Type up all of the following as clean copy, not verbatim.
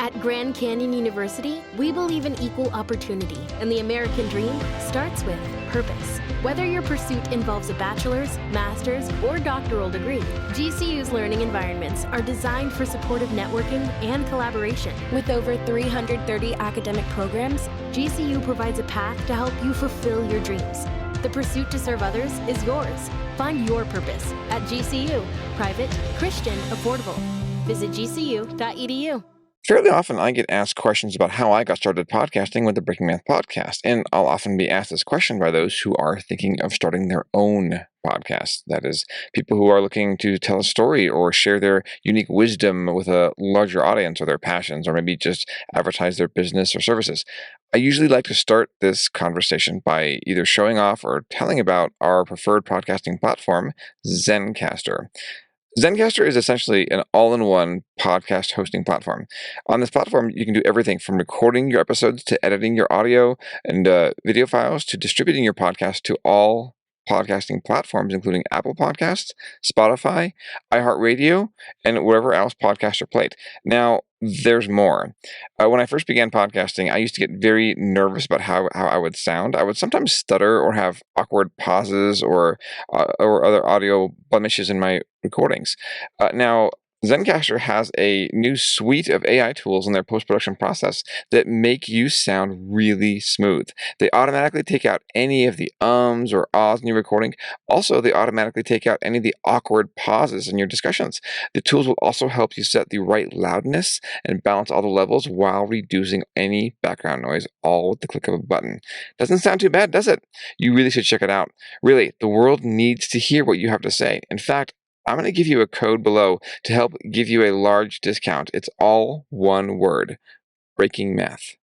At Grand Canyon University, we believe in equal opportunity, and the American dream starts with purpose. Whether your pursuit involves a bachelor's, master's, or doctoral degree, GCU's learning environments are designed for supportive networking and collaboration. With over 330 academic programs, GCU provides a path to help you fulfill your dreams. The pursuit to serve others is yours. Find your purpose at GCU. Private, Christian, affordable. Visit gcu.edu. Fairly often, I get asked questions about how I got started podcasting with the Breaking Math podcast, and I'll often be asked this question by those who are thinking of starting their own podcast. That is, people who are looking to tell a story or share their unique wisdom with a larger audience or their passions, or maybe just advertise their business or services. I usually like to start this conversation by either showing off or telling about our preferred podcasting platform, Zencastr. Zencastr is essentially an all-in-one podcast hosting platform. On this platform, you can do everything from recording your episodes to editing your audio and video files to distributing your podcast to all podcasting platforms, including Apple Podcasts, Spotify, iHeartRadio, and wherever else podcasts are played. Now, there's more. When I first began podcasting, I used to get very nervous about how I would sound. I would sometimes stutter or have awkward pauses or other audio blemishes in my recordings. Now, Zencastr has a new suite of AI tools in their post-production process that make you sound really smooth. They automatically take out any of the ums or ahs in your recording. Also, they automatically take out any of the awkward pauses in your discussions. The tools will also help you set the right loudness and balance all the levels while reducing any background noise, all with the click of a button. Doesn't sound too bad, does it? You really should check it out. Really, the world needs to hear what you have to say. In fact, I'm going to give you a code below to help give you a large discount. It's all one word: Breaking Math.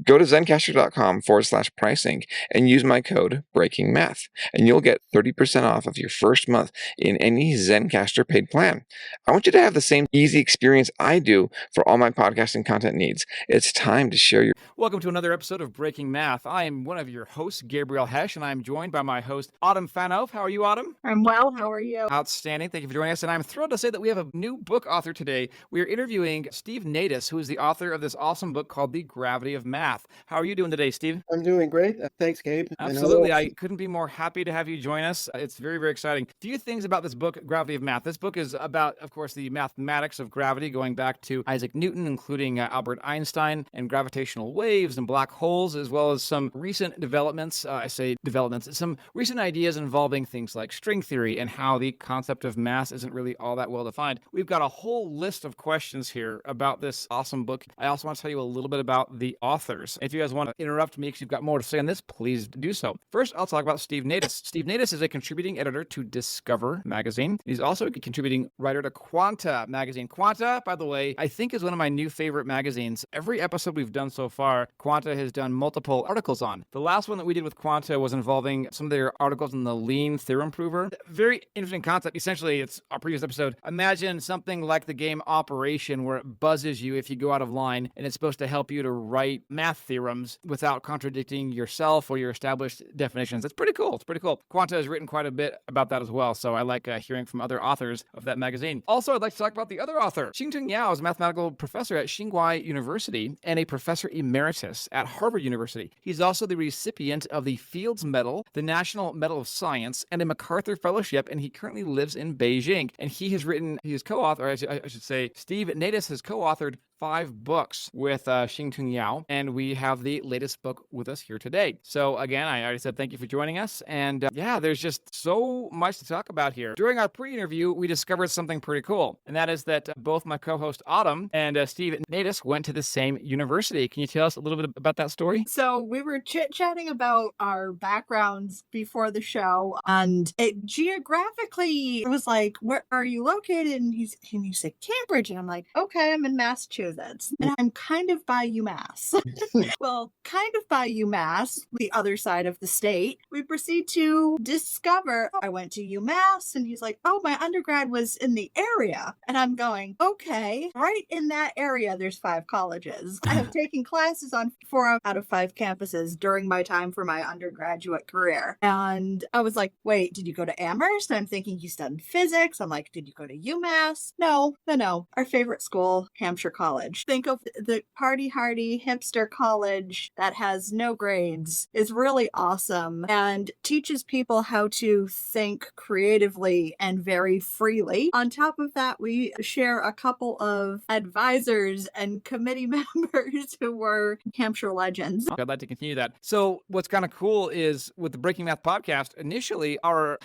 Go to zencastr.com/pricing and use my code BREAKINGMath, and you'll get 30% off of your first month in any Zencastr paid plan. I want you to have the same easy experience I do for all my podcasting content needs. It's time to share your... Welcome to another episode of Breaking Math. I am one of your hosts, Gabriel Hesch, and I'm joined by my host, Autumn Fanoff. How are you, Autumn? I'm well. How are you? Outstanding. Thank you for joining us. And I'm thrilled to say that we have a new book author today. We are interviewing Steve Nadis, who is the author of this awesome book called The Gravity of Math. How are you doing today, Steve? I'm doing great. Thanks, Gabe. Absolutely. I couldn't be more happy to have you join us. It's very, very exciting. A few things about this book, Gravity of Math. This book is about, of course, the mathematics of gravity, going back to Isaac Newton, including Albert Einstein, and gravitational waves and black holes, as well as some recent developments. Some recent ideas involving things like string theory and how the concept of mass isn't really all that well defined. We've got a whole list of questions here about this awesome book. I also want to tell you a little bit about the authors. If you guys want to interrupt me because you've got more to say on this, please do so. First, I'll talk about Steve Nadis. Steve Nadis is a contributing editor to Discover magazine. He's also a contributing writer to Quanta magazine. Quanta, by the way, I think is one of my new favorite magazines. Every episode we've done so far, Quanta has done multiple articles on. The last one that we did with Quanta was involving some of their articles on the lean theorem prover. Very interesting concept. Essentially, it's our previous episode. Imagine something like the game Operation, where it buzzes you if you go out of line, and it's supposed to help you to write math theorems without contradicting yourself or your established definitions. It's pretty cool. Quanta has written quite a bit about that as well, so I like hearing from other authors of that magazine. Also, I'd like to talk about the other author. Xingtong Yao is a mathematical professor at Tsinghua University and a professor emeritus at Harvard University. He's also the recipient of the Fields Medal, the National Medal of Science, and a MacArthur Fellowship, and he currently lives in Beijing. And he has co-authored, I should say, Steve Nadis has co-authored 5 books with Xingtong Yao, and we have the latest book with us here today. So again, I already said thank you for joining us, and there's just so much to talk about here. During our pre-interview, we discovered something pretty cool, and that is that both my co-host Autumn and Steve Nadis went to the same university. Can you tell us a little bit about that story? So we were chit-chatting about our backgrounds before the show, and it geographically it was like, where are you located? And he said Cambridge, and I'm like, okay, I'm in Massachusetts. And I'm kind of by UMass. Well, kind of by UMass, the other side of the state. We proceed to discover, I went to UMass, and he's like, oh, my undergrad was in the area. And I'm going, okay, right in that area, there's 5 colleges. I have taken classes on 4 out of 5 campuses during my time for my undergraduate career. And I was like, wait, did you go to Amherst? I'm thinking you studied physics. I'm like, did you go to UMass? No. Our favorite school, Hampshire College. college. Think of the party hardy hipster college that has no grades, is really awesome and teaches people how to think creatively and very freely. On top of that, we share a couple of advisors and committee members who were Hampshire legends. I'd like to continue that. So what's kind of cool is with the Breaking Math podcast, initially our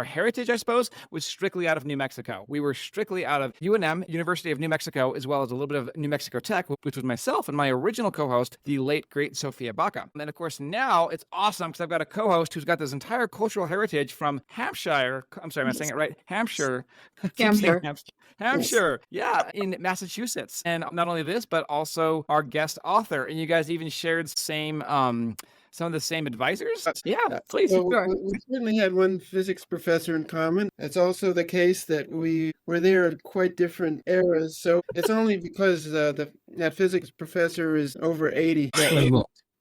heritage, I suppose, was strictly out of New Mexico. We were strictly out of UNM, University of New Mexico, as well as a little bit of New Mexico Tech, which was myself and my original co-host, the late, great Sophia Baca. And of course, now it's awesome because I've got a co-host who's got this entire cultural heritage from Hampshire. I'm sorry, am I saying it right? Hampshire. Hampshire. Yeah, in Massachusetts. And not only this, but also our guest author. And you guys even shared some of the same advisors? Yeah, please. Well, Sure. we certainly had one physics professor in common. It's also the case that we were there at quite different eras. So it's only because that physics professor is over 80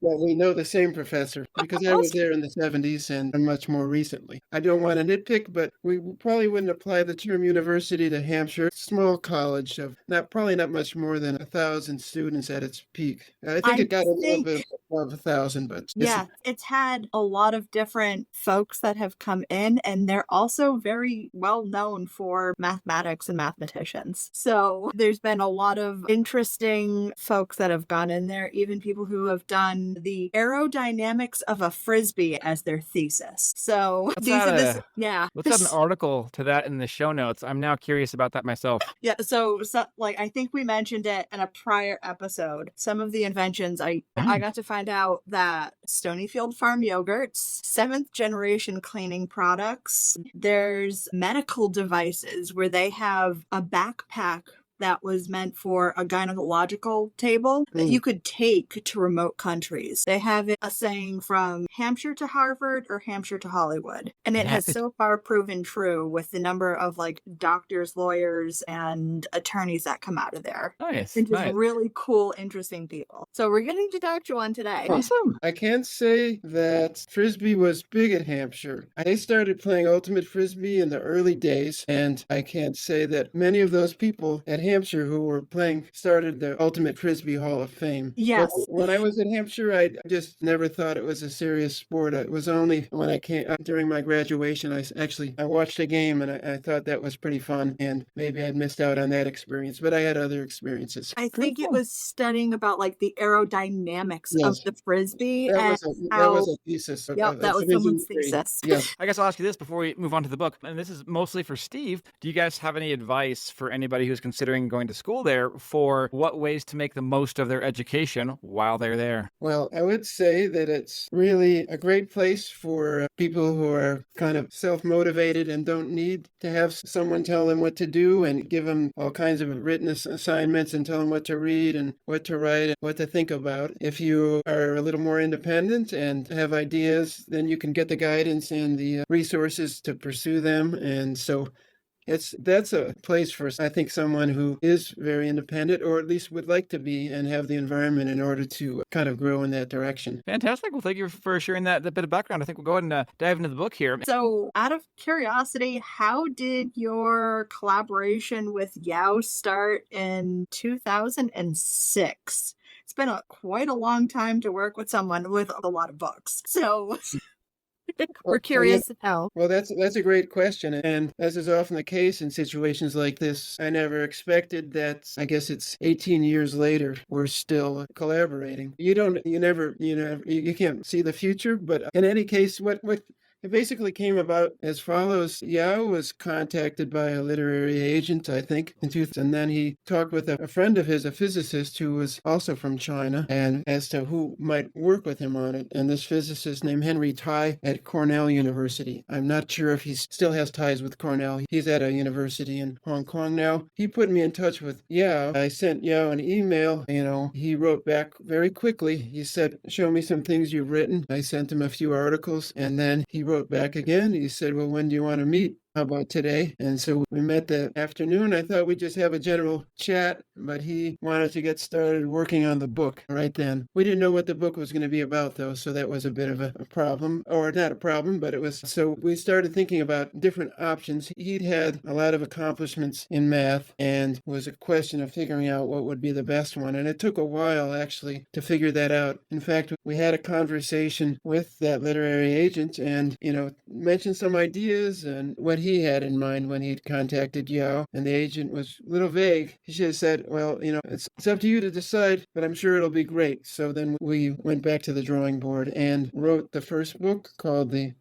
that we know the same professor, because I was there in the 70s and much more recently. I don't want to nitpick, but we probably wouldn't apply the term university to Hampshire. Small college of probably not much more than 1,000 students at its peak. I think it got a little bit above 1,000, but yeah, it's had a lot of different folks that have come in, and they're also very well known for mathematics and mathematicians. So there's been a lot of interesting folks that have gone in there, even people who have done the aerodynamics of a frisbee as their thesis. So Let's add an this article to that in the show notes. I'm now curious about that myself. Yeah, so like I think we mentioned it in a prior episode. Some of the inventions I got to find out that Stonyfield Farm yogurts, 7th generation cleaning products. There's medical devices where they have a backpack that was meant for a gynecological table that you could take to remote countries. They have a saying from Hampshire to Harvard or Hampshire to Hollywood. And it has so far proven true with the number of like doctors, lawyers, and attorneys that come out of there. Nice. And just really cool, interesting people. So we're getting to talk to one today. Awesome. I can't say that Frisbee was big at Hampshire. I started playing Ultimate Frisbee in the early days, and I can't say that many of those people at Hampshire who were playing started the Ultimate Frisbee Hall of Fame. Yes. But when I was at Hampshire, I just never thought it was a serious sport. It was only when I came during my graduation, I watched a game and I thought that was pretty fun, and maybe I'd missed out on that experience, but I had other experiences. I think it was studying about like the aerodynamics of the Frisbee. That was a thesis. Yep, that was someone's thesis. Yeah. I guess I'll ask you this before we move on to the book, and this is mostly for Steve. Do you guys have any advice for anybody who's considering going to school there for what ways to make the most of their education while they're there? Well, I would say that it's really a great place for people who are kind of self-motivated and don't need to have someone tell them what to do and give them all kinds of written assignments and tell them what to read and what to write and what to think about. If you are a little more independent and have ideas, then you can get the guidance and the resources to pursue them. And so that's a place for, I think, someone who is very independent, or at least would like to be, and have the environment in order to kind of grow in that direction. Fantastic. Well, thank you for sharing that bit of background. I think we'll go ahead and dive into the book here. So, out of curiosity, how did your collaboration with Yao start in 2006? It's been quite a long time to work with someone with a lot of books. So... We're curious to know. Well, that's a great question. And as is often the case in situations like this, I never expected that. I guess it's 18 years later, we're still collaborating. You can't see the future, but in any case, what it basically came about as follows. Yao was contacted by a literary agent, I think, and then he talked with a friend of his, a physicist who was also from China, and as to who might work with him on it. And this physicist named Henry Tai at Cornell University. I'm not sure if he still has ties with Cornell. He's at a university in Hong Kong now. He put me in touch with Yao. I sent Yao an email. He wrote back very quickly. He said, "Show me some things you've written." I sent him a few articles, and then he wrote back again. He said, "Well, when do you want to meet?" how about today? And so we met that afternoon. I thought we'd just have a general chat, but he wanted to get started working on the book right then. We didn't know what the book was going to be about, though, so that was a bit of a problem, or not a problem, but it was. So we started thinking about different options. He'd had a lot of accomplishments in math, and it was a question of figuring out what would be the best one. And it took a while, actually, to figure that out. In fact, we had a conversation with that literary agent and, mentioned some ideas and what he had in mind when he'd contacted Yao. And the agent was a little vague. He should have said, well, it's up to you to decide, but I'm sure it'll be great. So then we went back to the drawing board and wrote the first book called The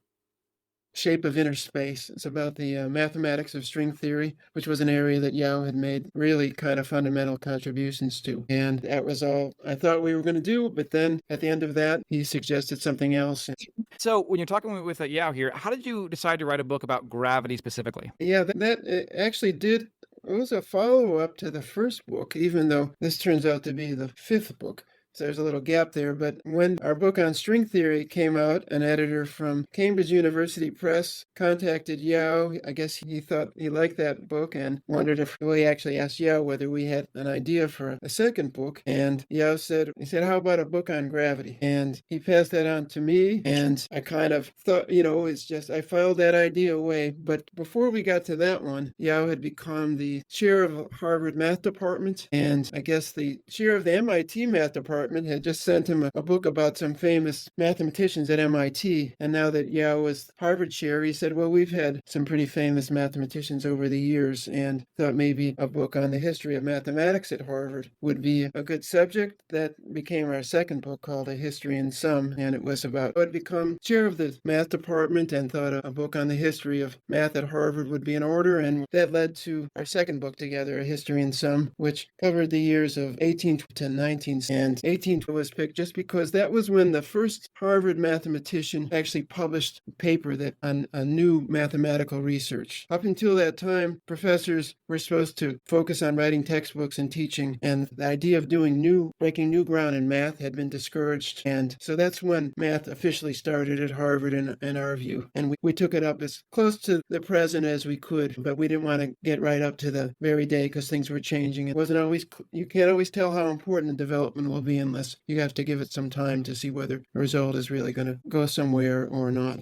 Shape of Inner Space. It's about the mathematics of string theory, which was an area that Yao had made really kind of fundamental contributions to. And that was all I thought we were going to do. But then at the end of that, he suggested something else. So when you're talking with Yao here, how did you decide to write a book about gravity specifically? Yeah, that actually did. It was a follow-up to the first book, even though this turns out to be the fifth book. So there's a little gap there. But when our book on string theory came out, an editor from Cambridge University Press contacted Yao. I guess he thought he liked that book and wondered if we actually asked Yao whether we had an idea for a second book. And Yao said, how about a book on gravity? And he passed that on to me. And I kind of thought, it's just, I filed that idea away. But before we got to that one, Yao had become the chair of Harvard Math Department. And I guess the chair of the MIT Math Department had just sent him a book about some famous mathematicians at MIT. And now that Yao was Harvard chair, he said, well, we've had some pretty famous mathematicians over the years, and thought maybe a book on the history of mathematics at Harvard would be a good subject. That became our second book, called A History in Sum, and it was about who had become chair of the math department and thought a book on the history of math at Harvard would be in order. And that led to our second book together, A History in Sum, which covered the years of 18 to 19. And 18 was picked just because that was when the first Harvard mathematician actually published a paper that on a new mathematical research. Up until that time, professors were supposed to focus on writing textbooks and teaching, and the idea of breaking new ground in math had been discouraged. And so that's when math officially started at Harvard in our view. And we took it up as close to the present as we could, but we didn't want to get right up to the very day because things were changing. It wasn't always, you can't always tell how important the development will be unless you have to give it some time to see whether the result is really going to go somewhere or not.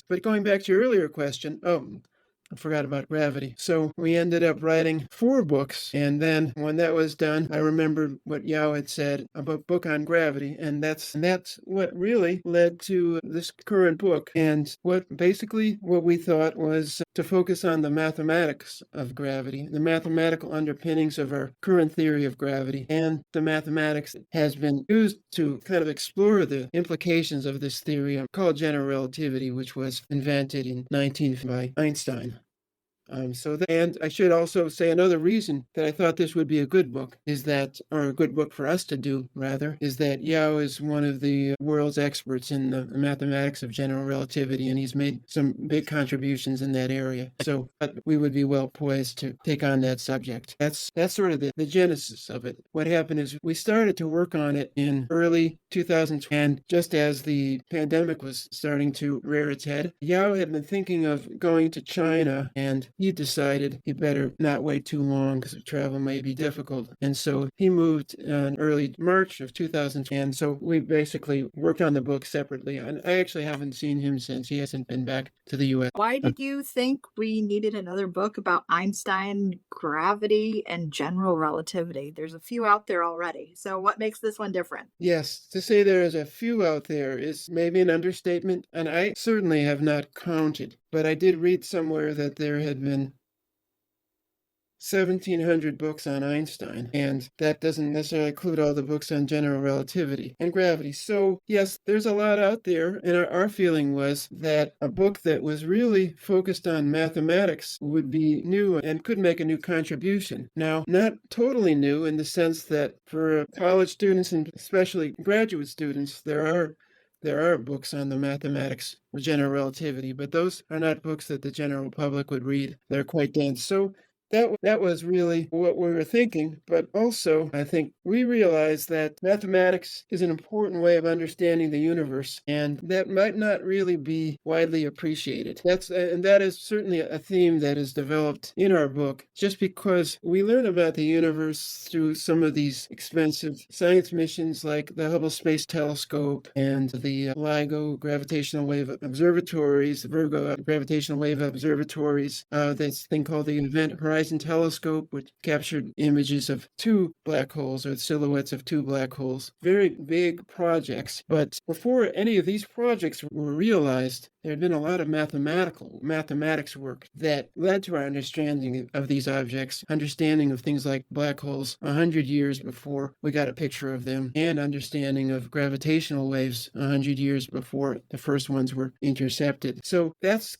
But going back to your earlier question, I forgot about gravity. So we ended up writing 4 books. And then when that was done, I remembered what Yao had said about a book on gravity. And that's what really led to this current book. And what we thought was to focus on the mathematics of gravity, the mathematical underpinnings of our current theory of gravity, and the mathematics that has been used to kind of explore the implications of this theory called general relativity, which was invented in 19 by Einstein. And I should also say another reason that I thought this would be a good book or a good book for us to do, rather, is that Yao is one of the world's experts in the mathematics of general relativity, and he's made some big contributions in that area. So we would be well poised to take on that subject. That's sort of the genesis of it. What happened is we started to work on it in early 2020, and just as the pandemic was starting to rear its head, Yao had been thinking of going to China, and he decided he better not wait too long because travel may be difficult. And so he moved in early March of 2010. And so we basically worked on the book separately. And I actually haven't seen him since. He hasn't been back to the U.S. Why did you think we needed another book about Einstein, gravity, and general relativity? There's a few out there already. So what makes this one different? Yes, to say there is a few out there is maybe an understatement, and I certainly have not counted. But I did read somewhere that there had been 1,700 books on Einstein, and that doesn't necessarily include all the books on general relativity and gravity. So yes, there's a lot out there, and our feeling was that a book that was really focused on mathematics would be new and could make a new contribution. Now, not totally new in the sense that for college students and especially graduate students, there are books on the mathematics of general relativity, but those are not books that the general public would read. They're quite dense. So that was really what we were thinking. But also, I think we realized that mathematics is an important way of understanding the universe, and that might not really be widely appreciated. And that is certainly a theme that is developed in our book, just because we learn about the universe through some of these expensive science missions like the Hubble Space Telescope and the LIGO gravitational wave observatories, the Virgo gravitational wave observatories, this thing called the Event Horizon Telescope, which captured images of two black holes or silhouettes of two black holes. Very big projects. But before any of these projects were realized, there had been a lot of mathematics work that led to our understanding of these objects, understanding of things like black holes 100 years before we got a picture of them, and understanding of gravitational waves 100 years before the first ones were intercepted. So that's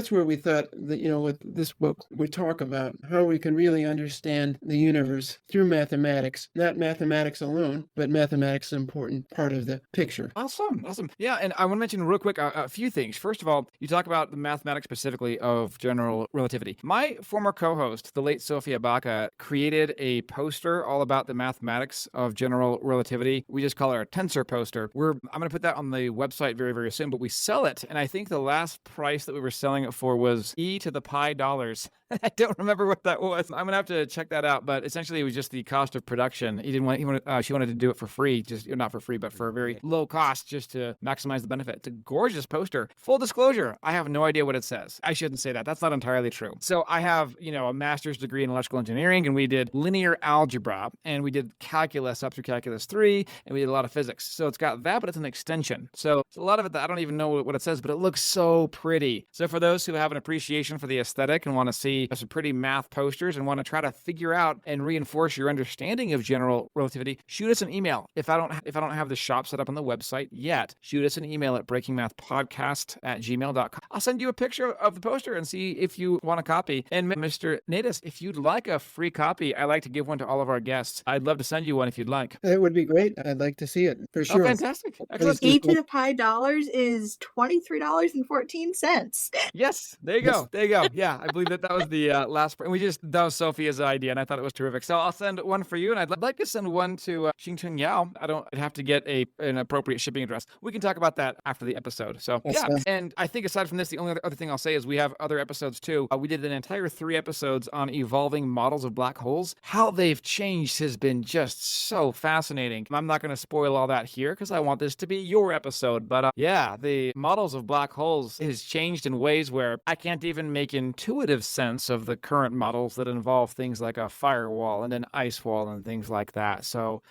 where we thought that, with this book, we talk about how we can really understand the universe through mathematics, not mathematics alone, but mathematics is an important part of the picture. Awesome. Yeah, and I want to mention real quick a few things. First of all, you talk about the mathematics specifically of general relativity. My former co-host, the late Sophia Baca, created a poster all about the mathematics of general relativity. We just call it our tensor poster. I'm going to put that on the website very, very soon, but we sell it, and I think the last price that we were selling it for was e to the pi dollars. I don't remember what that was. I'm gonna have to check that out. But essentially, it was just the cost of production. She wanted to do it for free, just not for free, but for a very low cost, just to maximize the benefit. It's a gorgeous poster. Full disclosure, I have no idea what it says. I shouldn't say that. That's not entirely true. So I have, a master's degree in electrical engineering, and we did linear algebra, and we did calculus up through calculus 3, and we did a lot of physics. So it's got that, but it's an extension. So a lot of it that I don't even know what it says, but it looks so pretty. So for those who have an appreciation for the aesthetic and want to see some pretty math posters and want to try to figure out and reinforce your understanding of general relativity, shoot us an email. If I don't have the shop set up on the website yet, shoot us an email at breakingmathpodcast@gmail.com. I'll send you a picture of the poster and see if you want a copy. And Mr. Nadis, if you'd like a free copy, I like to give one to all of our guests. I'd love to send you one if you'd like. That would be great. I'd like to see it for sure. Oh, fantastic. Excellent. e to the pi dollars is $23.14. Yes, there you go. Yeah, I believe that was the last. And that was Sophia's idea, and I thought it was terrific. So I'll send one for you, and I'd like to send one to Xingchun Yao. I'd have to get an appropriate shipping address. We can talk about that after the episode. So yeah, and I think aside from this, the only other thing I'll say is we have other episodes too. We did an entire 3 episodes on evolving models of black holes. How they've changed has been just so fascinating. I'm not going to spoil all that here because I want this to be your episode. But yeah, the models of black holes has changed in ways where I can't even make intuitive sense of the current models that involve things like a firewall and an ice wall and things like that. So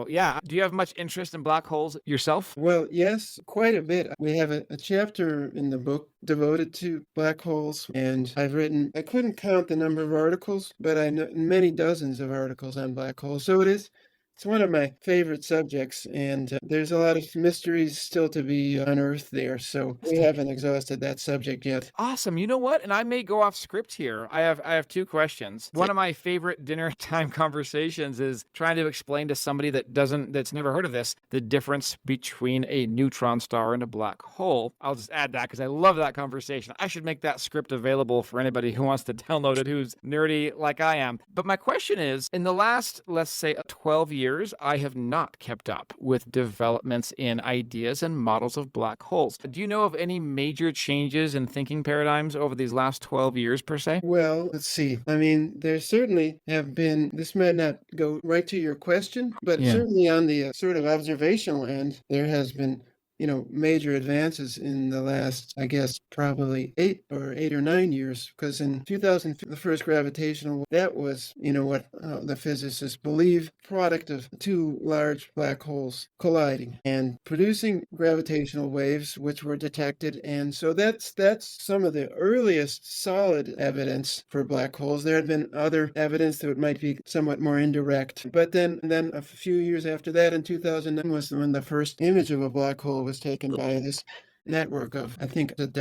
yeah, do you have much interest in black holes yourself? Well, yes, quite a bit. We have a chapter in the book devoted to black holes, and I couldn't count the number of articles, but I know many dozens of articles on black holes. So it's one of my favorite subjects, and there's a lot of mysteries still to be unearthed there, so we haven't exhausted that subject yet. Awesome. You know what? And I may go off script here. I have 2 questions. One of my favorite dinner time conversations is trying to explain to somebody that's never heard of this, the difference between a neutron star and a black hole. I'll just add that because I love that conversation. I should make that script available for anybody who wants to download it, who's nerdy like I am. But my question is, in the last, let's say, 12 years, I have not kept up with developments in ideas and models of black holes. Do you know of any major changes in thinking paradigms over these last 12 years, per se? Well, let's see. I mean, there certainly have been, this might not go right to your question, but certainly on the sort of observational end, there has been major advances in the last, I guess, probably 8 or 9 years, because in 2000, the first gravitational, that was, what the physicists believe, product of 2 large black holes colliding and producing gravitational waves, which were detected. And so that's some of the earliest solid evidence for black holes. There had been other evidence that might be somewhat more indirect. But then a few years after that, in 2009, was when the first image of a black hole was taken by this network of, I think, at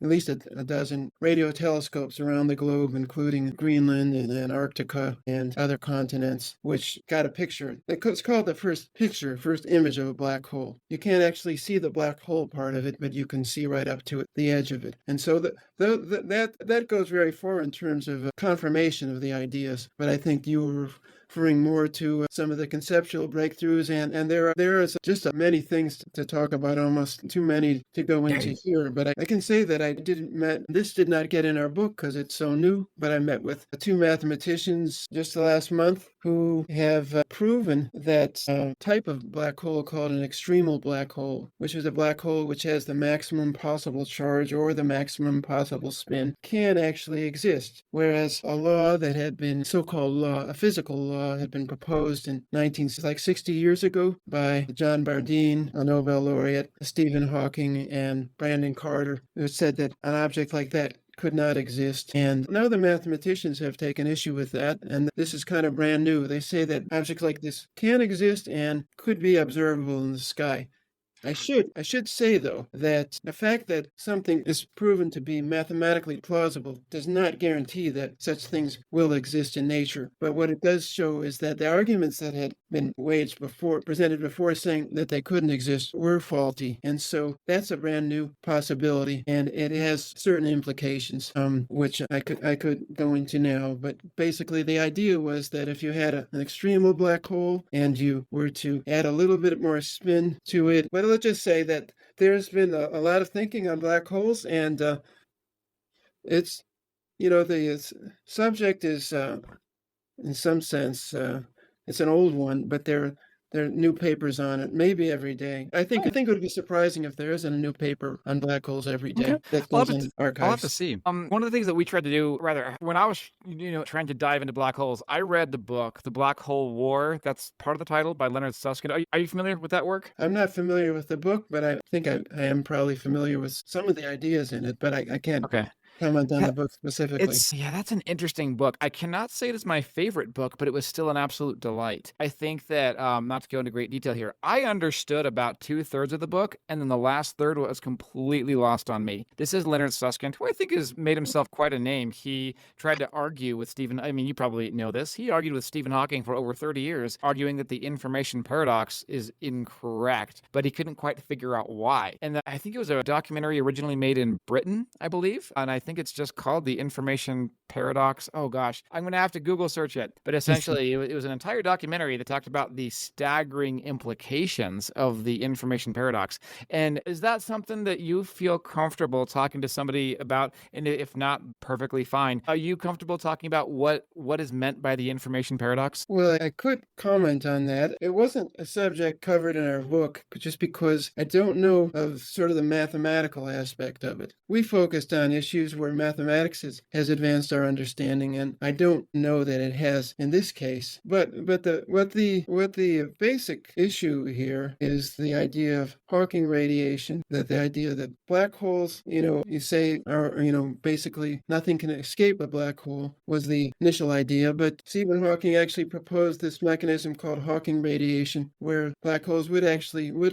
least a dozen radio telescopes around the globe, including Greenland and Antarctica and other continents, which got a picture. It's called the first image of a black hole. You can't actually see the black hole part of it, but you can see right up to it, the edge of it. And so that goes very far in terms of confirmation of the ideas. But I think you were referring more to some of the conceptual breakthroughs, and there is just many things to talk about, almost too many to go into here. But I can say that this did not get in our book because it's so new, but I met with two mathematicians just the last month who have proven that type of black hole called an extremal black hole, which is a black hole which has the maximum possible charge or the maximum possible spin, can actually exist. Whereas a law that had been so-called law, a physical law, had been proposed in 60 years ago by John Bardeen, a Nobel laureate, Stephen Hawking, and Brandon Carter, who said that an object like that could not exist. And now the mathematicians have taken issue with that, and this is kind of brand new. They say that objects like this can exist and could be observable in the sky. I should say, though, that the fact that something is proven to be mathematically plausible does not guarantee that such things will exist in nature. But what it does show is that the arguments that had been presented before saying that they couldn't exist were faulty. And so that's a brand new possibility, and it has certain implications, which I could go into now. But basically, the idea was that if you had an extremal black hole and you were to add a little bit more spin to it, but let's just say that there's been a lot of thinking on black holes, and it's, the subject is, in some sense, it's an old one, but there are new papers on it, maybe every day. I think it would be surprising if there isn't a new paper on black holes every day that goes in I'll have to archives. see. One of the things that we tried to do, rather, when I was, trying to dive into black holes, I read the book, The Black Hole War. That's part of the title, by Leonard Susskind. Are you familiar with that work? I'm not familiar with the book, but I think I am probably familiar with some of the ideas in it, but I can't comment on the book specifically. That's an interesting book. I cannot say it is my favorite book, but it was still an absolute delight. I think that, not to go into great detail here, I understood about 2/3 of the book, and then the last third was completely lost on me. This is Leonard Susskind, who I think has made himself quite a name. He tried to argue with you probably know this. He argued with Stephen Hawking for over 30 years, arguing that the information paradox is incorrect, but he couldn't quite figure out why. And I think it was a documentary originally made in Britain, I believe, and I think it's just called The Information Paradox. Oh gosh, I'm going to have to Google search it. But essentially, it was an entire documentary that talked about the staggering implications of the information paradox. And is that something that you feel comfortable talking to somebody about? And if not, perfectly fine. Are you comfortable talking about what is meant by the information paradox? Well, I could comment on that. It wasn't a subject covered in our book, just because I don't know of sort of the mathematical aspect of it. We focused on issues where mathematics has advanced our understanding, and I don't know that it has in this case. But what the basic issue here is the idea of Hawking radiation, that the idea that black holes, you say are, basically nothing can escape a black hole was the initial idea. But Stephen Hawking actually proposed this mechanism called Hawking radiation, where black holes would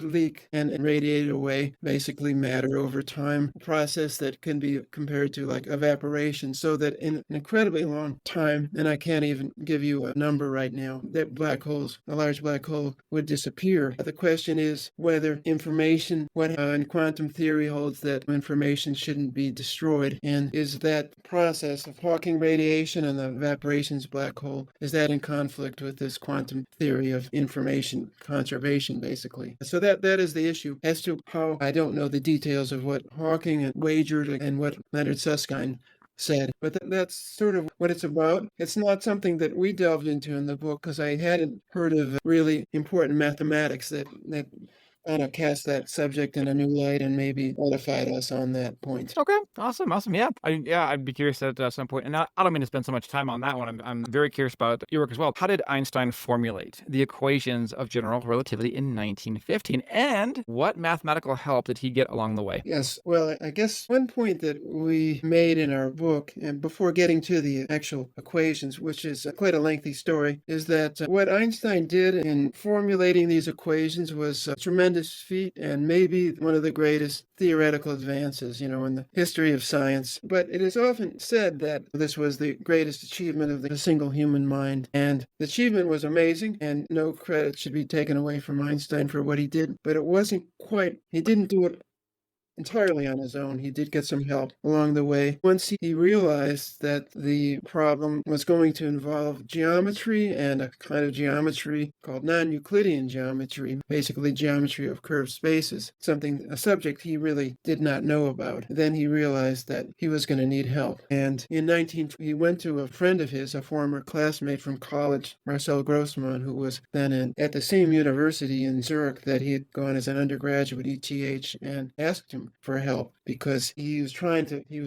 leak and radiate away, basically matter over time, a process that can be compared to like evaporation, so that in an incredibly long time, and I can't even give you a number right now, that a large black hole would disappear. The question is whether information, in quantum theory holds that information shouldn't be destroyed, and is that process of Hawking radiation and the evaporation's black hole, is that in conflict with this quantum theory of information conservation, basically? So that is the issue. As to how, I don't know the details of what Hawking wagered and what Leonard Susskind said, but that's sort of what it's about. It's not something that we delved into in the book because I hadn't heard of really important mathematics that kind of cast that subject in a new light and maybe edified us on that point. Okay, awesome. Yeah, I'd be curious at some point. And I don't mean to spend so much time on that one. I'm very curious about your work as well. How did Einstein formulate the equations of general relativity in 1915? And what mathematical help did he get along the way? Yes, well, I guess one point that we made in our book, and before getting to the actual equations, which is quite a lengthy story, is that what Einstein did in formulating these equations was tremendous tremendous feat and maybe one of the greatest theoretical advances, in the history of science. But it is often said that this was the greatest achievement of the single human mind. And the achievement was amazing, and no credit should be taken away from Einstein for what he did. But it wasn't quite, he didn't do it entirely on his own. He did get some help along the way. Once he realized that the problem was going to involve geometry and a kind of geometry called non-Euclidean geometry, basically geometry of curved spaces, a subject he really did not know about. Then he realized that he was going to need help. And he went to a friend of his, a former classmate from college, Marcel Grossmann, who was then at the same university in Zurich that he had gone as an undergraduate, ETH, and asked him for help because he was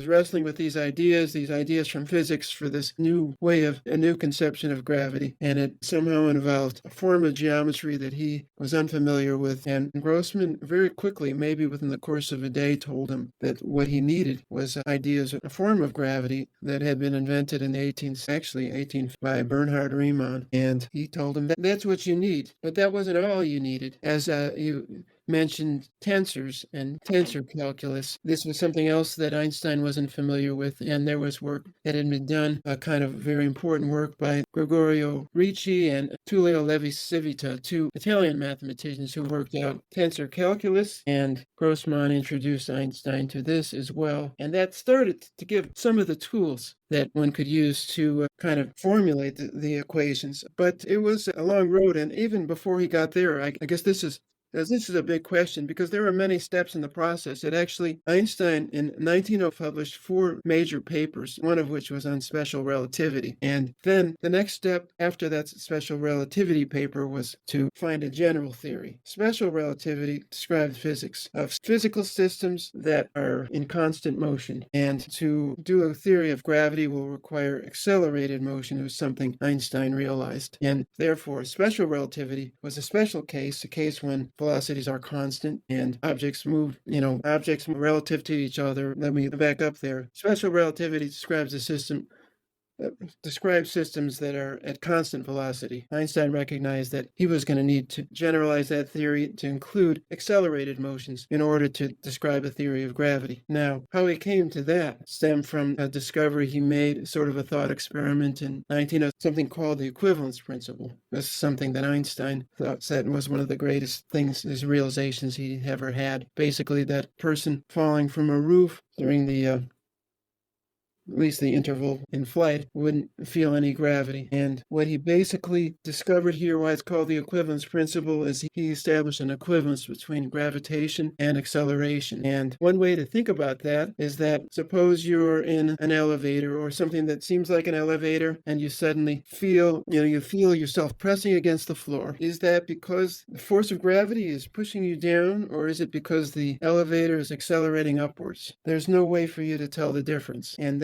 wrestling with these ideas from physics for this a new conception of gravity, and it somehow involved a form of geometry that he was unfamiliar with. And Grossman very quickly, maybe within the course of a day, told him that what he needed was ideas of a form of gravity that had been invented in the 18th by Bernhard Riemann. And he told him that that's what you need, but that wasn't all you needed. As you mentioned tensors and tensor calculus. This was something else that Einstein wasn't familiar with, and there was work that had been done, a kind of very important work by Gregorio Ricci and Tullio Levi-Civita, two Italian mathematicians who worked out tensor calculus, and Grossmann introduced Einstein to this as well. And that started to give some of the tools that one could use to kind of formulate the equations. But it was a long road, and even before he got there, I guess this is a big question because there were many steps in the process. Einstein in 1900 published 4 major papers, one of which was on special relativity. And then the next step after that special relativity paper was to find a general theory. Special relativity describes physics of physical systems that are in constant motion. And to do a theory of gravity will require accelerated motion. It was something Einstein realized. And therefore, special relativity was a special case, a case when velocities are constant and objects move relative to each other. Let me back up there. Special relativity describes systems that are at constant velocity. Einstein recognized that he was going to need to generalize that theory to include accelerated motions in order to describe a theory of gravity. Now, how he came to that stemmed from a discovery he made, sort of a thought experiment in 1900, something called the equivalence principle. This is something that Einstein said was one of the greatest things, his realizations he ever had. Basically, that person falling from a roof during at least the interval in flight, wouldn't feel any gravity. And what he basically discovered here, why it's called the equivalence principle, is he established an equivalence between gravitation and acceleration. And one way to think about that is that suppose you're in an elevator or something that seems like an elevator and you suddenly feel yourself pressing against the floor. Is that because the force of gravity is pushing you down, or is it because the elevator is accelerating upwards? There's no way for you to tell the difference. And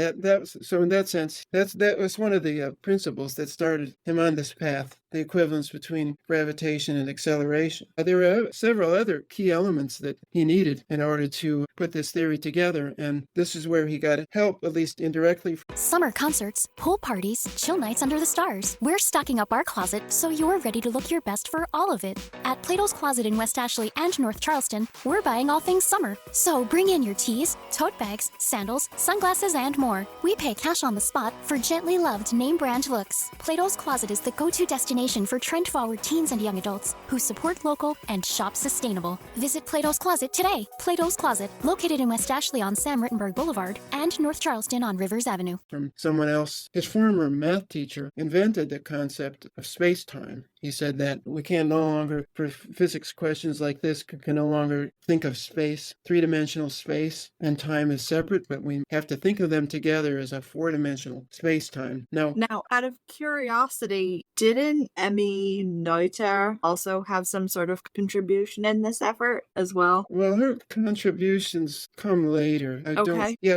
so in that sense, that was one of the principles that started him on this path, the equivalence between gravitation and acceleration. There were several other key elements that he needed in order to put this theory together, and this is where he got help, at least indirectly. Summer concerts, pool parties, chill nights under the stars. We're stocking up our closet so you're ready to look your best for all of it. At Plato's Closet in West Ashley and North Charleston, we're buying all things summer. So bring in your tees, tote bags, sandals, sunglasses, and more. We pay cash on the spot for gently loved name brand looks. Plato's Closet is the go-to destination for trend-forward teens and young adults who support local and shop sustainable. Visit Plato's Closet today. Plato's Closet, located in West Ashley on Sam Rittenberg Boulevard and North Charleston on Rivers Avenue. From someone else, his former math teacher invented the concept of space-time. He said that we can no longer, for physics questions like this, can no longer think of space, three-dimensional space, and time as separate, but we have to think of them together as a four-dimensional space-time. Now, out of curiosity, didn't Emmy Noether also have some sort of contribution in this effort as well? Well, her contributions come later.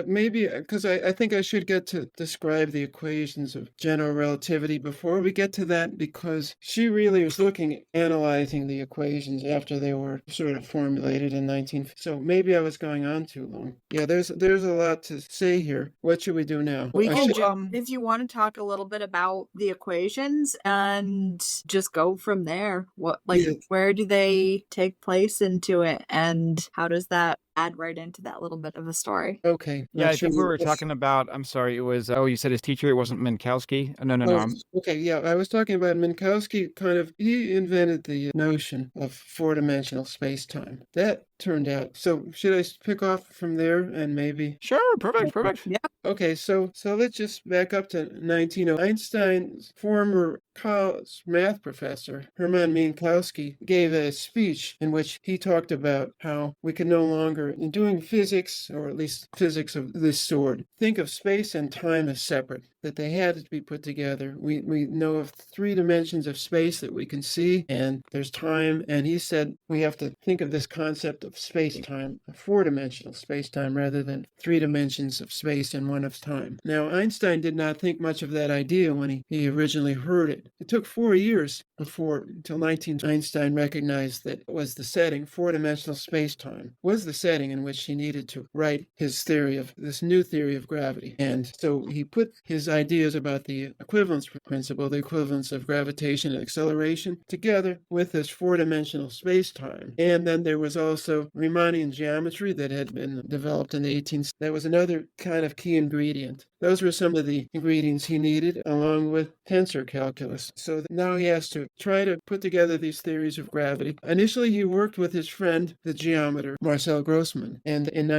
Maybe, because I think I should get to describe the equations of general relativity before we get to that, because she really was looking at analyzing the equations after they were sort of formulated in 19. So maybe I was going on too long. Yeah, there's a lot to say here. What should we do now? We I can, should- if you want to talk a little bit about the equations and just go from there. What, like, Yeah. where do they take place into it, and how does that add right into that little bit of a story? Okay. Yeah, not I think sure we were if- talking about, I'm sorry, it was, you said his teacher, it wasn't Minkowski? No, no, no. Oh, okay, yeah, I was talking about Minkowski. He invented the notion of four-dimensional space-time. That turned out. So should I pick off from there and maybe? Sure, perfect. Yeah. Okay, so let's just back up to 1900. Einstein's former college math professor, Hermann Minkowski, gave a speech in which he talked about how we can no longer, in doing physics, or at least physics of this sort, think of space and time as separate, that they had to be put together. We know of 3 dimensions of space that we can see, and there's time, and he said we have to think of this concept of space-time, a 4-dimensional space-time, rather than 3 dimensions of space and 1 of time. Now, Einstein did not think much of that idea when he originally heard it. It took 4 years until 19 Einstein recognized that it was the setting, 4-dimensional space-time, was the setting in which he needed to write his theory of this new theory of gravity. And so he put his ideas about the equivalence principle, the equivalence of gravitation and acceleration, together with this 4-dimensional space-time. And then there was also Riemannian geometry that had been developed in the 18th. That was another kind of key ingredient. Those were some of the ingredients he needed, along with tensor calculus. So now he has to try to put together these theories of gravity. Initially, he worked with his friend, the geometer, Marcel Grossmann, and in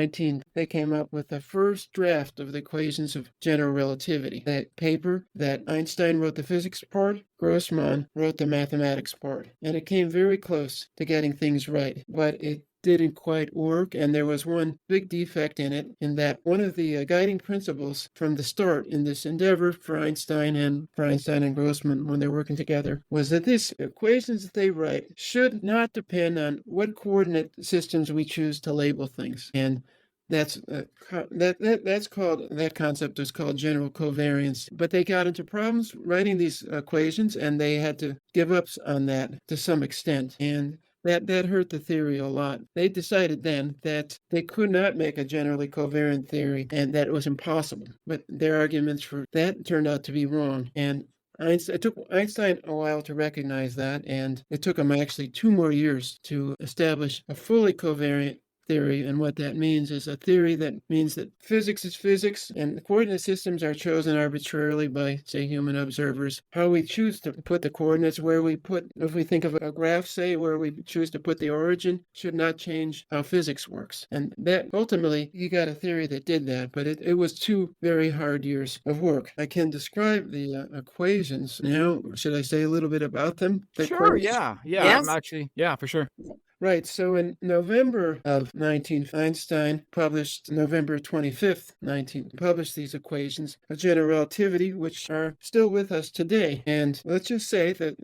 they came up with the first draft of the equations of general relativity. That paper that Einstein wrote the physics part, Grossmann wrote the mathematics part. And it came very close to getting things right, but it didn't quite work, and there was one big defect in it, in that one of the guiding principles from the start in this endeavor for Einstein and Grossmann when they're working together was that these equations that they write should not depend on what coordinate systems we choose to label things. And that concept is called general covariance. But they got into problems writing these equations, and they had to give up on that to some extent. And that hurt the theory a lot. They decided then that they could not make a generally covariant theory and that it was impossible. But their arguments for that turned out to be wrong. And it took Einstein a while to recognize that, and it took him actually 2 more years to establish a fully covariant theory. And what that means is a theory that means that physics is physics, and the coordinate systems are chosen arbitrarily by, say, human observers. How we choose to put the coordinates, where we put, if we think of a graph, say, where we choose to put the origin, should not change how physics works. And that, ultimately, you got a theory that did that, but it was 2 very hard years of work. I can describe the equations now. Should I say a little bit about them? Sure, yeah. Yes. I'm actually, yeah, for sure. Right, so in November of 19, Einstein published, November 25th, 19, published these equations of general relativity, which are still with us today. And let's just say that,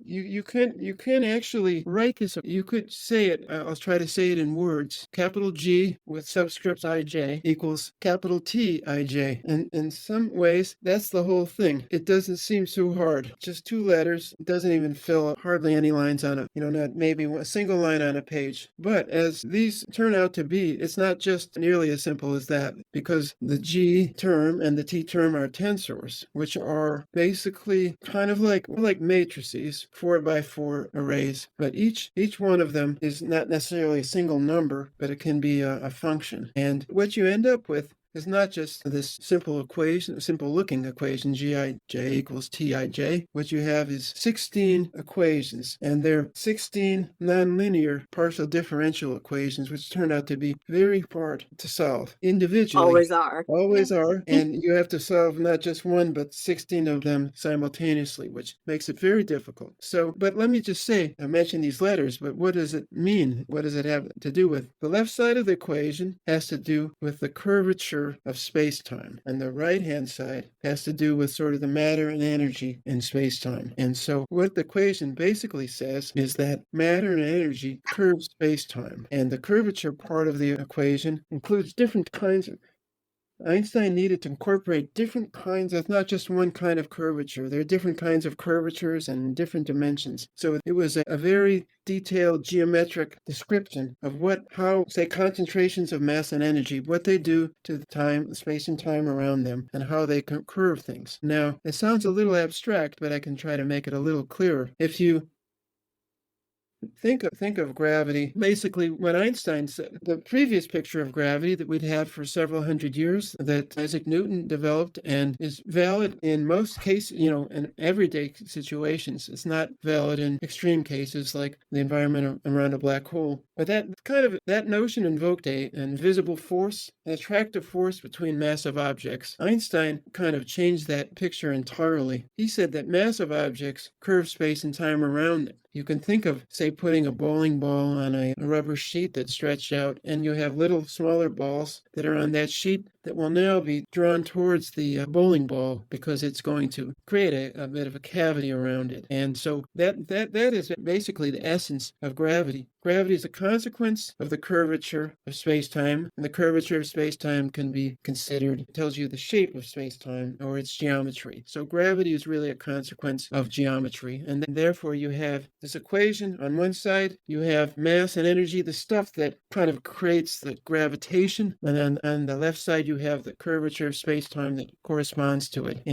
you can actually write this. You could say it. I'll try to say it in words. Capital G with subscript ij equals capital T ij. And in some ways, that's the whole thing. It doesn't seem so hard. Just 2 letters. It doesn't even fill up hardly any lines on not maybe a single line on a page. But as these turn out to be, it's not just nearly as simple as that, because the G term and the T term are tensors, which are basically kind of like matrices. 4x4 arrays, but each one of them is not necessarily a single number, but it can be a function. And what you end up with is not just this simple looking equation, Gij equals Tij. What you have is 16 equations, and they're 16 nonlinear partial differential equations, which turn out to be very hard to solve individually. Always are. Always are, and you have to solve not just one, but 16 of them simultaneously, which makes it very difficult. So, but let me just say, I mentioned these letters, but what does it mean? What does it have to do with? The left side of the equation has to do with the curvature of space-time, and the right-hand side has to do with sort of the matter and energy in space-time. And so what the equation basically says is that matter and energy curve space-time, and the curvature part of the equation includes different kinds Einstein needed to incorporate different kinds of, not just one kind of curvature. There are different kinds of curvatures and different dimensions. So it was a very detailed geometric description of how, say, concentrations of mass and energy, what they do to the time, space and time around them, and how they curve things. Now, it sounds a little abstract, but I can try to make it a little clearer. If you think of gravity. Basically, what Einstein said, the previous picture of gravity that we'd had for several hundred years, that Isaac Newton developed and is valid in most cases, in everyday situations. It's not valid in extreme cases like the environment around a black hole. But that notion invoked an invisible force, an attractive force between massive objects. Einstein kind of changed that picture entirely. He said that massive objects curve space and time around them. You can think of, say, putting a bowling ball on a rubber sheet that's stretched out, and you have little smaller balls that are on that sheet that will now be drawn towards the bowling ball because it's going to create a bit of a cavity around it. And so that is basically the essence of gravity. Gravity is a consequence of the curvature of space-time, and the curvature of space-time can be considered, it tells you the shape of space-time or its geometry. So gravity is really a consequence of geometry, and then therefore you have this equation. On one side, you have mass and energy, the stuff that kind of creates the gravitation, and then on the left side, you have the curvature of space-time that corresponds to it.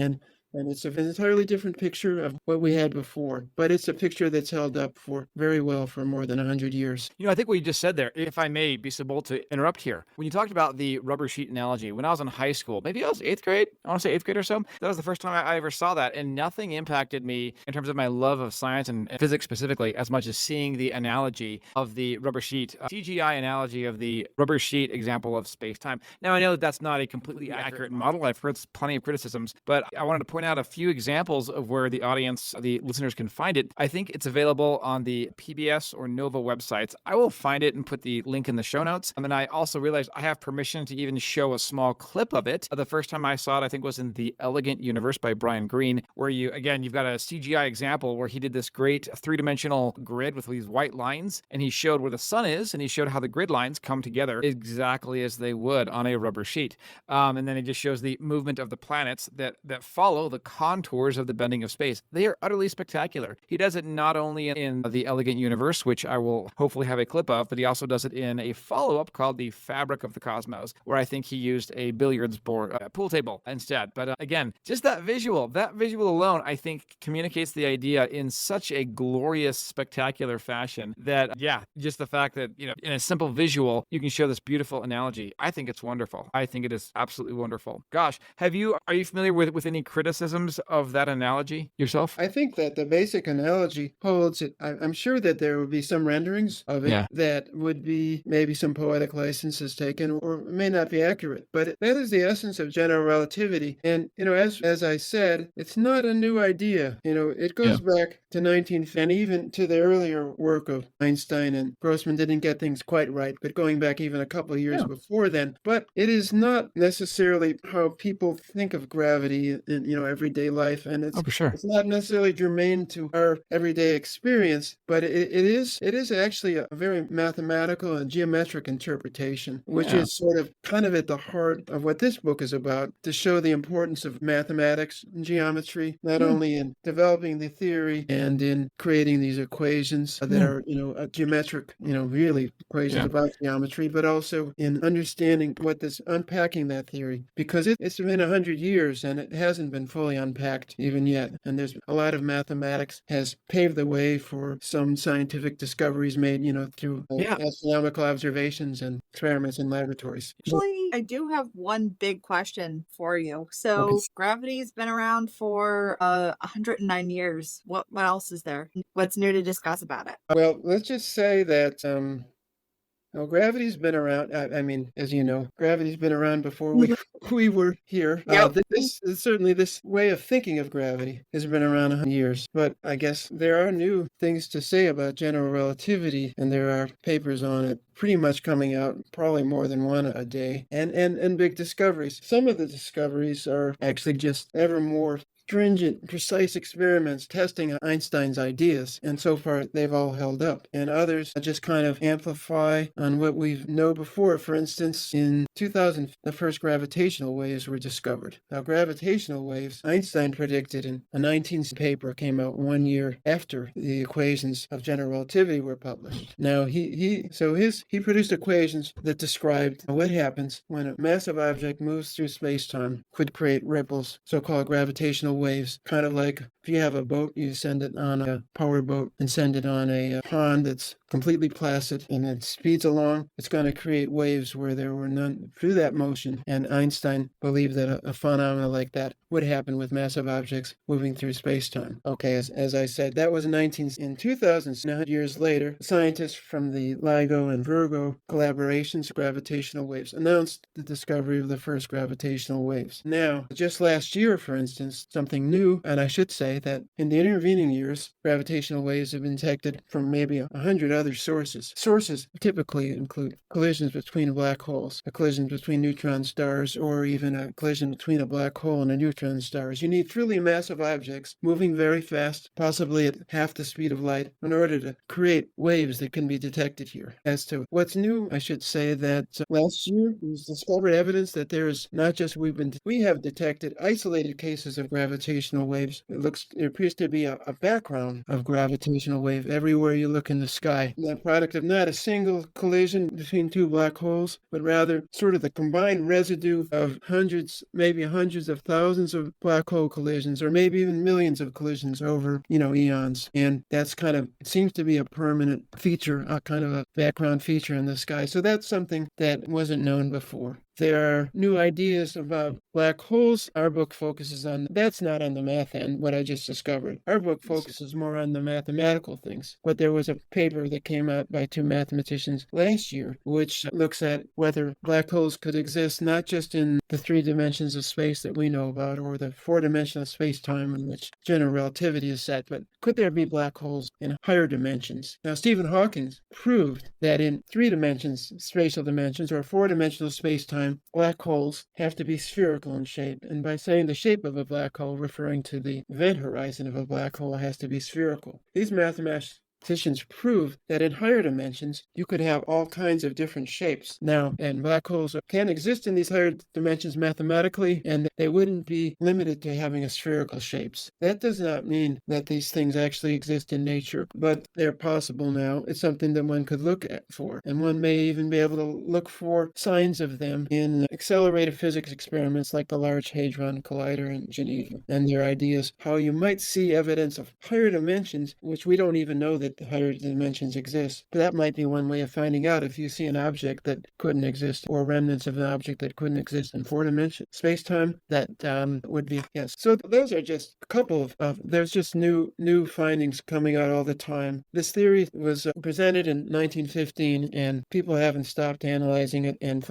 And it's an entirely different picture of what we had before, but it's a picture that's held up very well for more than 100 years. I think what you just said there, if I may be so bold to interrupt here, when you talked about the rubber sheet analogy, when I was in high school, maybe I was 8th grade, I want to say 8th grade or so, that was the first time I ever saw that, and nothing impacted me in terms of my love of science and physics specifically as much as seeing the analogy of the rubber sheet, CGI analogy of the rubber sheet example of space-time. Now, I know that that's not a completely accurate model. I've heard plenty of criticisms, but I wanted to point out a few examples of where the audience, the listeners can find it. I think it's available on the PBS or NOVA websites. I will find it and put the link in the show notes. And then I also realized I have permission to even show a small clip of it. The first time I saw it, I think, was in The Elegant Universe by Brian Greene, where you've got a CGI example where he did this great three-dimensional grid with these white lines, and he showed where the sun is, and he showed how the grid lines come together exactly as they would on a rubber sheet. And then it just shows the movement of the planets that follow the contours of the bending of space. They are utterly spectacular. He does it not only in The Elegant Universe, which I will hopefully have a clip of, but he also does it in a follow-up called The Fabric of the Cosmos, where I think he used a billiards board, pool table instead. But again, just that visual alone, I think communicates the idea in such a glorious, spectacular fashion that, just the fact that, in a simple visual, you can show this beautiful analogy. I think it's wonderful. I think it is absolutely wonderful. Gosh, are you familiar with any criticisms of that analogy yourself? I think that the basic analogy holds it. I'm sure that there would be some renderings of it that would be maybe some poetic licenses taken or may not be accurate. But that is the essence of general relativity. And, as I said, it's not a new idea. It goes back to 1950 and even to the earlier work of Einstein, and Grossman didn't get things quite right, but going back even a couple of years before then. But it is not necessarily how people think of gravity in, everyday life. And it's not necessarily germane to our everyday experience, but it is actually a very mathematical and geometric interpretation, which is sort of kind of at the heart of what this book is about, to show the importance of mathematics and geometry, not only in developing the theory and in creating these equations that are, geometric, really equations about geometry, but also in understanding unpacking that theory, because it's been 100 years and it hasn't been fully unpacked even yet. And there's a lot of mathematics has paved the way for some scientific discoveries made, through astronomical observations and experiments in laboratories. Actually, I do have one big question for you. So gravity's been around for 109 years. What else is there? What's new to discuss about it? Well, let's just say that gravity's been around. I mean, as you know, gravity's been around before we were here. This way of thinking of gravity has been around 100 years. But I guess there are new things to say about general relativity, and there are papers on it pretty much coming out, probably more than one a day, and big discoveries. Some of the discoveries are actually just ever more stringent, precise experiments testing Einstein's ideas, and so far they've all held up. And others just kind of amplify on what we know before. For instance, in 2000, the first gravitational waves were discovered. Now, gravitational waves, Einstein predicted in a 19th paper, came out 1 year after the equations of general relativity were published. Now, he produced equations that described what happens when a massive object moves through space-time, could create ripples, so-called gravitational waves, kind of like if you have a boat, you send it on a power boat and send it on a pond that's completely placid and it speeds along. It's going to create waves where there were none through that motion. And Einstein believed that a phenomena like that would happen with massive objects moving through space-time. Okay, as I said, that was in 2000. 9 years later, scientists from the LIGO and Virgo collaborations, gravitational waves, announced the discovery of the first gravitational waves. Now, just last year, for instance, something new, and I should say that in the intervening years, gravitational waves have been detected from maybe 100 other sources. Sources typically include collisions between black holes, a collision between neutron stars, or even a collision between a black hole and a neutron star. You need truly massive objects moving very fast, possibly at half the speed of light, in order to create waves that can be detected here. As to what's new, I should say that last year it was discovered evidence that there is not just we have detected isolated cases of gravitational waves. It appears to be a background of gravitational wave everywhere you look in the sky. The product of not a single collision between two black holes, but rather sort of the combined residue of hundreds, maybe hundreds of thousands of black hole collisions, or maybe even millions of collisions over, eons. And that's kind of, it seems to be a permanent feature, a kind of a background feature in the sky. So that's something that wasn't known before. There are new ideas about black holes. Our book focuses on, that's not on the math end, what I just discovered. Our book focuses more on the mathematical things. But there was a paper that came out by two mathematicians last year, which looks at whether black holes could exist not just in the 3 dimensions of space that we know about, or the 4-dimensional space-time in which general relativity is set, but could there be black holes in higher dimensions? Now, Stephen Hawking proved that in 3 dimensions, spatial dimensions, or 4-dimensional space-time, black holes have to be spherical in shape. And by saying the shape of a black hole, referring to the event horizon of a black hole has to be spherical. These mathematicians prove that in higher dimensions, you could have all kinds of different shapes. Now, and black holes can exist in these higher dimensions mathematically, and they wouldn't be limited to having a spherical shapes. That does not mean that these things actually exist in nature, but they're possible now. It's something that one could look at for, and one may even be able to look for signs of them in accelerated physics experiments like the Large Hadron Collider in Geneva, and their ideas how you might see evidence of higher dimensions, which we don't even know that the higher dimensions exist. But that might be one way of finding out if you see an object that couldn't exist, or remnants of an object that couldn't exist in 4 dimensions. Space-time, that would be, yes. So those are just a couple of there's just new findings coming out all the time. This theory was presented in 1915, and people haven't stopped analyzing it and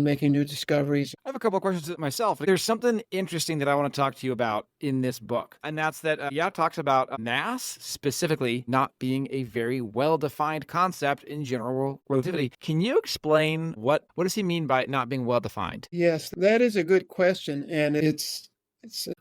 making new discoveries. I have a couple of questions myself. There's something interesting that I want to talk to you about in this book, and that's that, it talks about mass specifically not being a very well-defined concept in general relativity. Can you explain what does he mean by it not being well-defined? Yes, that is a good question, and it's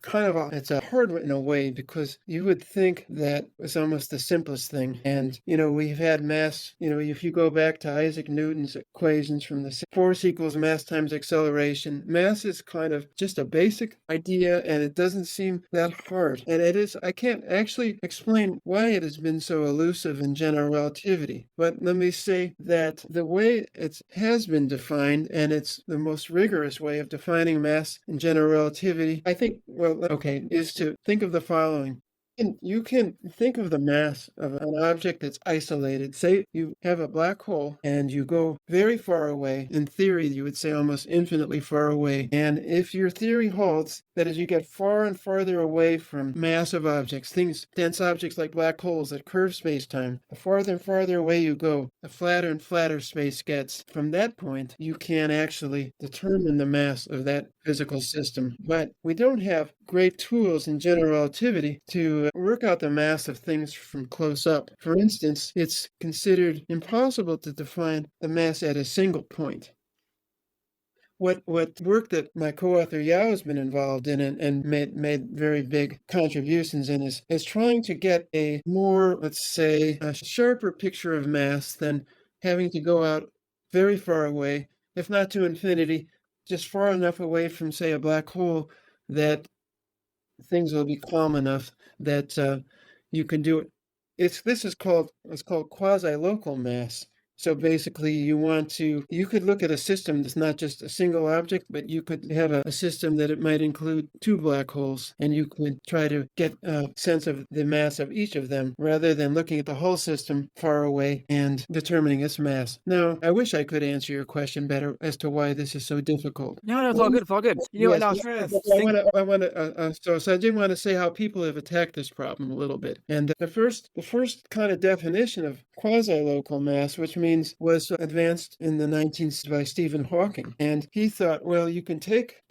kind of it's a hard one in a way, because you would think that it's almost the simplest thing. And, we've had mass, if you go back to Isaac Newton's equations from the force equals mass times acceleration, mass is kind of just a basic idea, and it doesn't seem that hard. And it is, I can't actually explain why it has been so elusive in general relativity. But let me say that the way it has been defined, and it's the most rigorous way of defining mass in general relativity, I think, is to think of the following. You can think of the mass of an object that's isolated. Say you have a black hole and you go very far away. In theory, you would say almost infinitely far away. And if your theory holds, that as you get far and farther away from massive objects, dense objects like black holes that curve space-time, the farther and farther away you go, the flatter and flatter space gets. From that point, you can actually determine the mass of that physical system. But we don't have great tools in general relativity to work out the mass of things from close up. For instance, it's considered impossible to define the mass at a single point. what work that my co-author Yao has been involved in and made very big contributions in is trying to get a more, let's say, a sharper picture of mass than having to go out very far away, if not to infinity, just far enough away from, say, a black hole that things will be calm enough that you can do it. It's called quasi-local mass. So basically, you could look at a system that's not just a single object, but you could have a system that it might include two black holes, and you could try to get a sense of the mass of each of them rather than looking at the whole system far away and determining its mass. Now, I wish I could answer your question better as to why this is so difficult. No, it's all good. It's all good. And I was trying to think. So I did want to say how people have attacked this problem a little bit. And the first kind of definition of quasi-local mass, which means was advanced in the 19th by Stephen Hawking. And he thought, well, you can take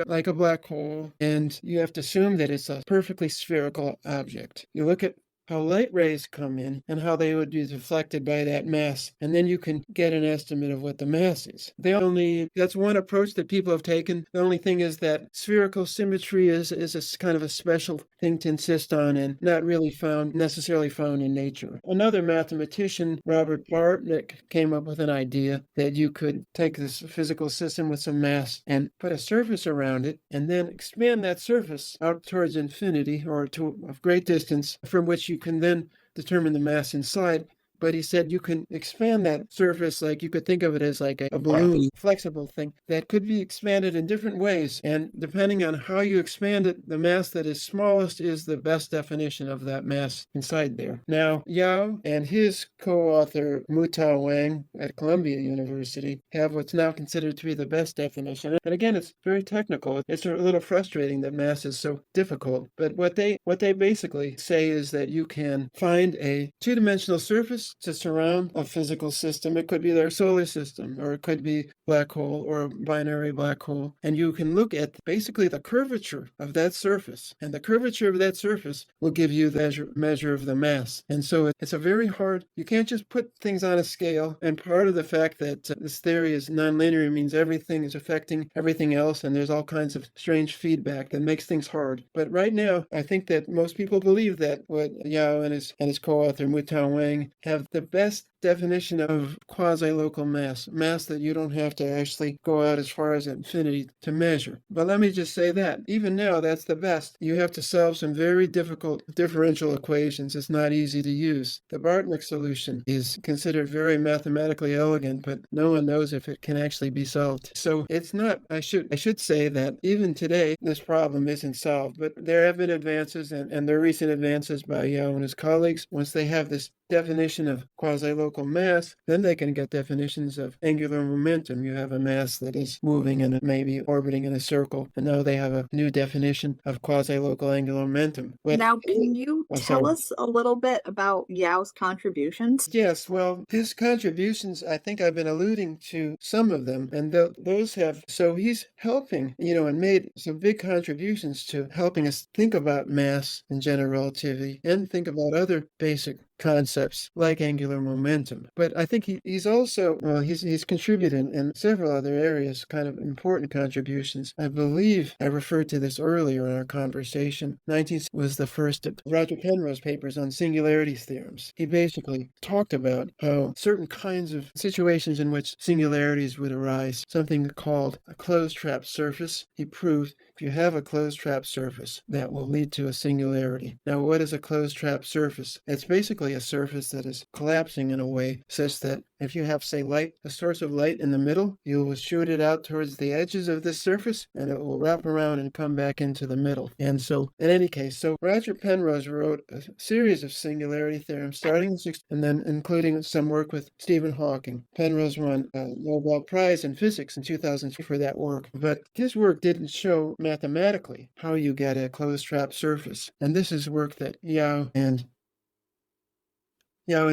like a black hole, and you have to assume that it's a perfectly spherical object. You look at how light rays come in and how they would be deflected by that mass, and then you can get an estimate of what the mass is. That's one approach that people have taken. The only thing is that spherical symmetry is a kind of a special thing to insist on and not really necessarily found in nature. Another mathematician, Robert Bartnik, came up with an idea that you could take this physical system with some mass and put a surface around it, and then expand that surface out towards infinity or to a great distance from which you can then determine the mass inside. But he said you can expand that surface, like you could think of it as like a balloon, flexible thing that could be expanded in different ways. And depending on how you expand it, the mass that is smallest is the best definition of that mass inside there. Now, Yao and his co-author Mutao Wang at Columbia University have what's now considered to be the best definition. And again, it's very technical. It's a little frustrating that mass is so difficult. But what they basically say is that you can find a two-dimensional surface to surround a physical system. It could be their solar system, or it could be black hole or a binary black hole. And you can look at basically the curvature of that surface. And the curvature of that surface will give you the measure of the mass. And so it's a very hard, you can't just put things on a scale. And part of the fact that this theory is nonlinear means everything is affecting everything else. And there's all kinds of strange feedback that makes things hard. But right now, I think that most people believe that what Yao and his co-author Mutao Wang have the best definition of quasi-local mass that you don't have to actually go out as far as infinity to measure. But let me just say that even now, that's the best. You have to solve some very difficult differential equations. It's not easy to use. The Bartnik solution is considered very mathematically elegant, but no one knows if it can actually be solved. So it's not, I should say that even today, this problem isn't solved, but there have been advances, and there are recent advances by Yao and his colleagues. Once they have this definition of quasi-local mass, then they can get definitions of angular momentum. You have a mass that is moving and maybe orbiting in a circle, and now they have a new definition of quasi-local angular momentum. But, now, can you tell us a little bit about Yao's contributions? Yes, well, his contributions, I think I've been alluding to some of them, and those have, so he's helping, and made some big contributions to helping us think about mass and general relativity and think about other basic concepts like angular momentum. But I think he's also, he's contributed in several other areas, kind of important contributions. I believe I referred to this earlier in our conversation. 19th was the first of Roger Penrose's papers on singularity theorems. He basically talked about how certain kinds of situations in which singularities would arise, something called a closed trap surface. He proved if you have a closed trap surface, that will lead to a singularity. Now, what is a closed trap surface? It's basically a surface that is collapsing in a way such that if you have, say, a source of light in the middle, you will shoot it out towards the edges of this surface, and it will wrap around and come back into the middle. And so, in any case, Roger Penrose wrote a series of singularity theorems, starting in and then including some work with Stephen Hawking. Penrose won a Nobel Prize in Physics in 2002 for that work, but his work didn't show mathematically how you get a closed trap surface. And this is work that Yao and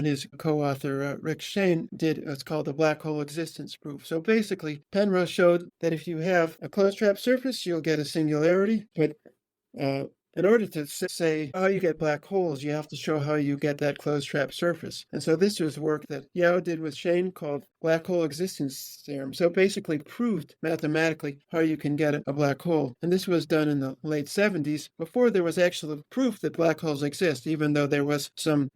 his co-author Rick Shane did. It's called the black hole existence proof. So basically, Penrose showed that if you have a closed trap surface, you'll get a singularity, but in order to say how you get black holes, you have to show how you get that closed trap surface. And so this was work that Yao did with Shane called black hole existence theorem. So basically proved mathematically how you can get a black hole. And this was done in the late 70s, before there was actual proof that black holes exist, even though there was some,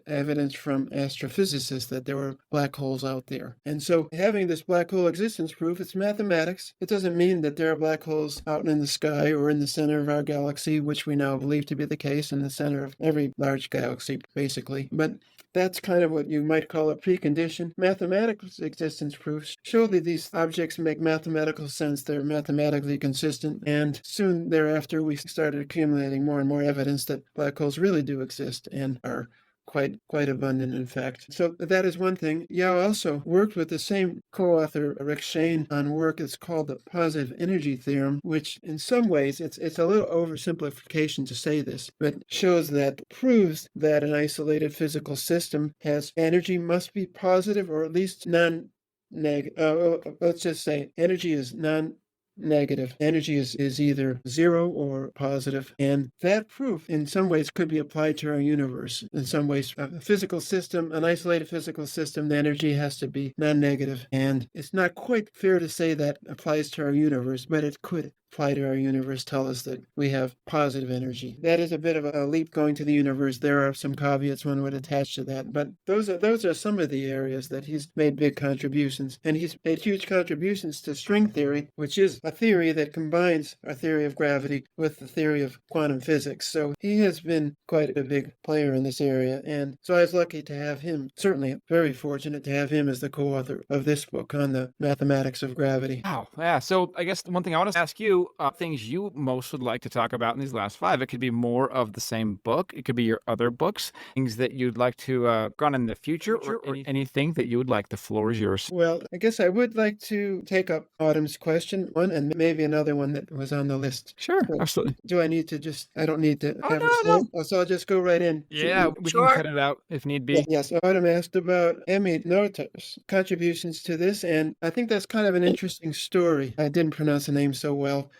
evidence from astrophysicists that there were black holes out there. And so having this black hole existence proof, it's mathematics. It doesn't mean that there are black holes out in the sky or in the center of our galaxy, which we now believe to be the case in the center of every large galaxy, basically. But that's kind of what you might call a precondition. Mathematical existence proofs show that these objects make mathematical sense. They're mathematically consistent. And soon thereafter, we started accumulating more and more evidence that black holes really do exist and are quite abundant, in fact. So that is one thing. Yao also worked with the same co-author, Rick Shane, on work that's called the positive energy theorem, which in some ways, it's a little oversimplification to say this, but shows that proves that an isolated physical system has energy must be positive or at least non-negative. Let's just say energy is non-negative. Energy is either zero or positive. And that proof, in some ways, could be applied to our universe. In some ways, a physical system, an isolated physical system, the energy has to be non-negative. And it's not quite fair to say that applies to our universe, but it could apply to our universe, tell us that we have positive energy. That is a bit of a leap going to the universe. There are some caveats one would attach to that, but those are some of the areas that he's made big contributions. And he's made huge contributions to string theory, which is a theory that combines our theory of gravity with the theory of quantum physics. So he has been quite a big player in this area, and so I was lucky to have him, certainly very fortunate to have him as the co-author of this book on the mathematics of gravity. Wow. Yeah. So I guess the one thing I want to ask you, things you most would like to talk about in these last 5. It could be more of the same book. It could be your other books, things that you'd like to go on in the future, or anything that you would like. The floor is yours. Well, I guess I would like to take up Autumn's question, one, and maybe another one that was on the list. Sure, absolutely. Do I need to I don't need to have no. So I'll just go right in. Yeah, we can cut it out if need be. Yes, Autumn asked about Emmy Noether's contributions to this, and I think that's kind of an interesting story. I didn't pronounce the name so well.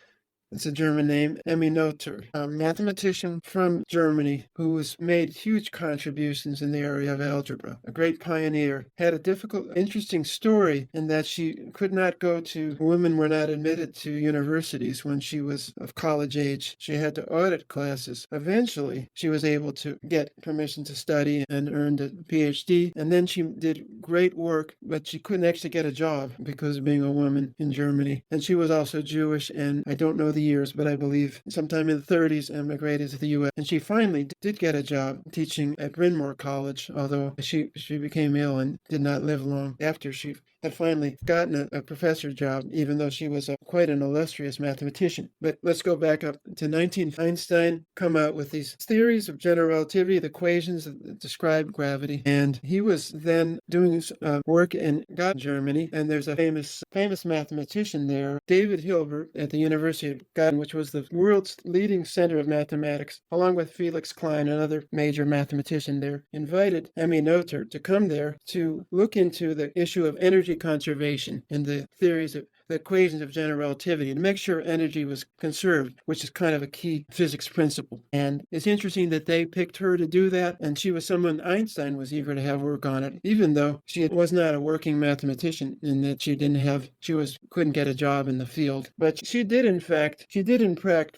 It's a German name, Emmy Noether, a mathematician from Germany who has made huge contributions in the area of algebra, a great pioneer. Had a interesting story in that she could not women were not admitted to universities when she was of college age. She had to audit classes. Eventually, she was able to get permission to study and earned a PhD, and then she did great work, but she couldn't actually get a job because of being a woman in Germany. And she was also Jewish, and I don't know the years, but I believe sometime in the 30s emigrated to the U.S. And she finally did get a job teaching at Bryn Mawr College, although she became ill and did not live long after she had finally gotten a professor job, even though she was quite an illustrious mathematician. But let's go back up to Einstein come out with these theories of general relativity, the equations that describe gravity. And he was then doing work in Germany, and there's a famous mathematician there, David Hilbert, at the University of Göttingen, which was the world's leading center of mathematics, along with Felix Klein, another major mathematician there, invited Emmy Noether to come there to look into the issue of energy conservation and the theories of the equations of general relativity to make sure energy was conserved, which is kind of a key physics principle. And it's interesting that they picked her to do that, and she was someone Einstein was eager to have work on it, even though she was not a working mathematician in that she couldn't get a job in the field. But she did in fact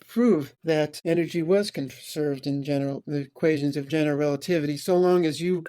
prove that energy was conserved in the equations of general relativity, so long as you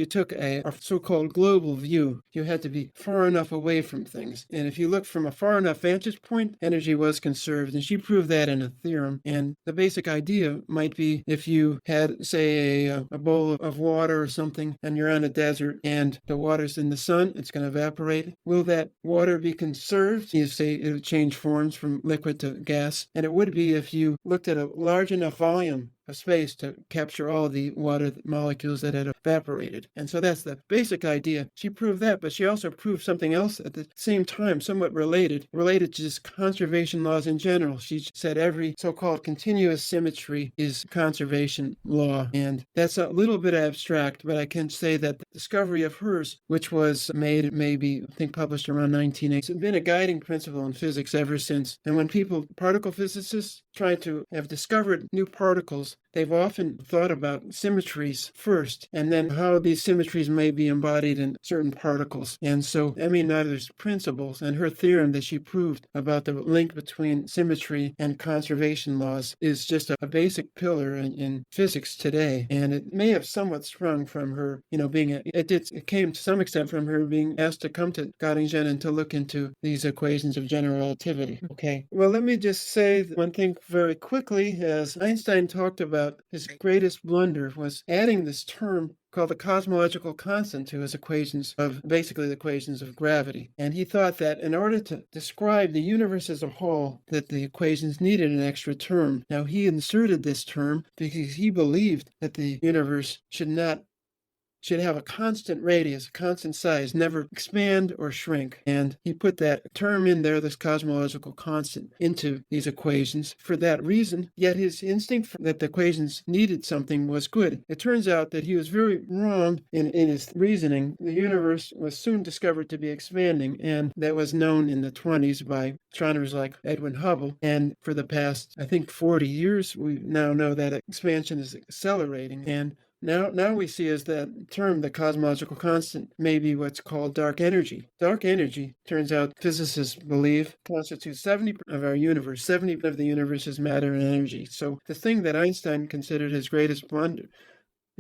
took a so-called global view. You had to be far enough away from things. And if you looked from a far enough vantage point, energy was conserved. And she proved that in a theorem. And the basic idea might be if you had, say, a bowl of water or something, and you're on a desert, and the water's in the sun, it's going to evaporate. Will that water be conserved? You say it would change forms from liquid to gas. And it would be if you looked at a large enough volume of space to capture all the water molecules that had evaporated. And so that's the basic idea. She proved that, but she also proved something else at the same time, somewhat related to just conservation laws in general. She said every so-called continuous symmetry is conservation law. And that's a little bit abstract, but I can say that the discovery of hers, which was made maybe, I think, published around 1980, has been a guiding principle in physics ever since. And when particle physicists try to have discovered new particles, they've often thought about symmetries first, and then how these symmetries may be embodied in certain particles. And so Emmy Noether's principles and her theorem that she proved about the link between symmetry and conservation laws is just a basic pillar in physics today. And it may have somewhat sprung from her, it came to some extent from her being asked to come to Göttingen and to look into these equations of general relativity. Okay. Well, let me just say one thing very quickly. As Einstein talked about, his greatest blunder was adding this term called the cosmological constant to his equations of gravity. And he thought that in order to describe the universe as a whole, that the equations needed an extra term. Now, he inserted this term because he believed that the universe should have a constant radius, a constant size, never expand or shrink. And he put that term in there, this cosmological constant, into these equations for that reason. Yet his instinct that the equations needed something was good. It turns out that he was very wrong in his reasoning. The universe was soon discovered to be expanding, and that was known in the 1920s by astronomers like Edwin Hubble. And for the past, I think, 40 years, we now know that expansion is accelerating. And now we see as that term, the cosmological constant, may be what's called dark energy. Dark energy, turns out physicists believe, constitutes 70% of our universe. 70% of the universe is matter and energy. So the thing that Einstein considered his greatest blunder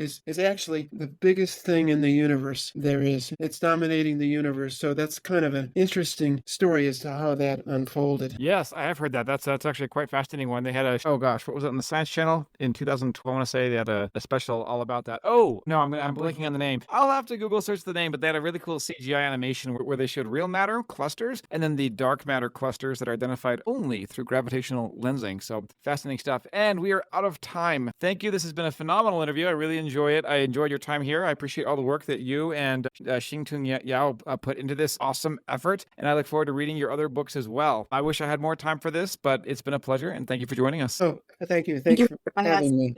is actually the biggest thing in the universe there is. It's dominating the universe. So that's kind of an interesting story as to how that unfolded. Yes, I have heard that. That's actually a quite fascinating one. They had what was it on the Science Channel in 2012? I want to say they had a special all about that. Oh, no, I'm blanking on the name. I'll have to Google search the name, but they had a really cool CGI animation where they showed real matter clusters and then the dark matter clusters that are identified only through gravitational lensing. So fascinating stuff. And we are out of time. Thank you. This has been a phenomenal interview. I really enjoy it. I enjoyed your time here. I appreciate all the work that you and Xingtung Yao put into this awesome effort, and I look forward to reading your other books as well. I wish I had more time for this, but it's been a pleasure, and thank you for joining us. Oh, thank you. Thanks for having me.